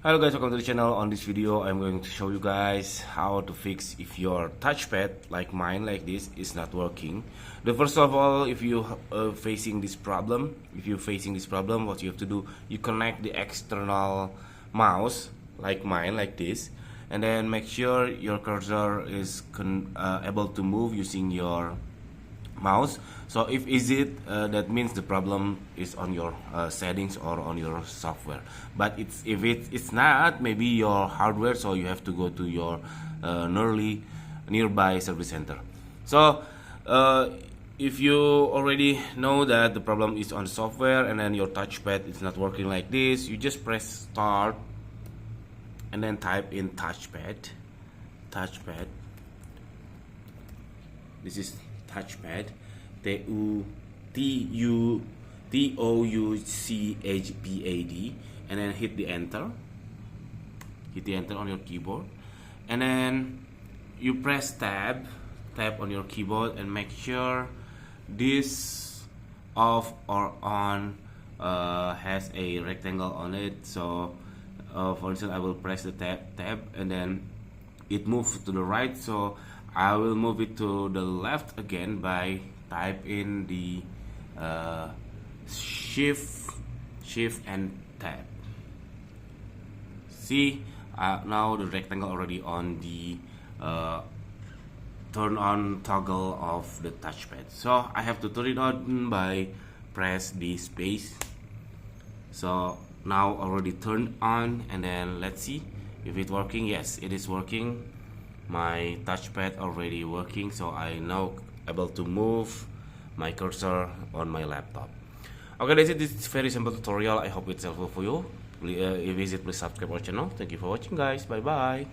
Hello guys, welcome to the channel. On this video I'm going to show you guys how to fix if your touchpad like mine like this is not working. The first of all, if you facing this problem, what you have to do, you connect the external mouse like mine like this, and then make sure your cursor is able to move using your mouse. So if is it that means the problem is on your settings or on your software, but if it's not, maybe your hardware, so you have to go to your nearby service center. So if you already know that the problem is on software and then your touchpad is not working like this, you just press start and then type in touchpad. This is touchpad, Touchpad, and then hit the enter on your keyboard, and then you press tab on your keyboard and make sure this off or on has a rectangle on it. So for instance, I will press the tab and then it moves to the right, so I will move it to the left again by type in the shift and tab. See, now the rectangle already on the turn on toggle of the touchpad. So I have to turn it on by press the space. So now already turned on, and then let's see if it's working. Yes, it is working. My touchpad already working, so I now able to move my cursor on my laptop. Okay, that's it. This is very simple tutorial. I hope it's helpful for you. If it is, please subscribe our channel. Thank you for watching, guys. Bye bye.